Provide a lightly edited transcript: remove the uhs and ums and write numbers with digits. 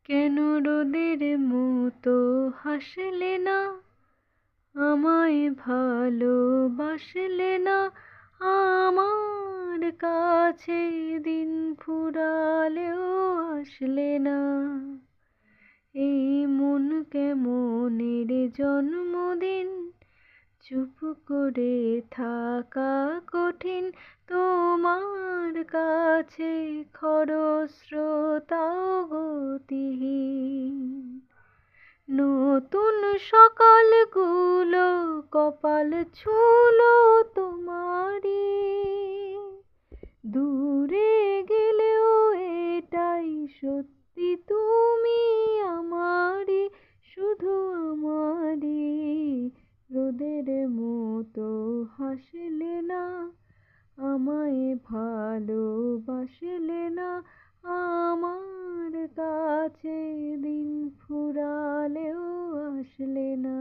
কেন রোদের মতো হাসলে না, আমায় ভালোবাসলে না, আমার কাছে দিন ফুরালেও আসলে না। এই মন কেমনের জন্মদিন, চুপ করে থাকা কঠিন, তোমার কাছে খরস্রোতাও গতিহীন। নতুন সকালগুলো কপাল ছুলো তোমারই, দূরে গেলেও এটাই সত্যি, তুমি আমারই, শুধু আমারই। রোদের মতো হাসলে না, আমায় ভালোবাসলে না, আমার কাছে দিন ফুরালেও আসলে না।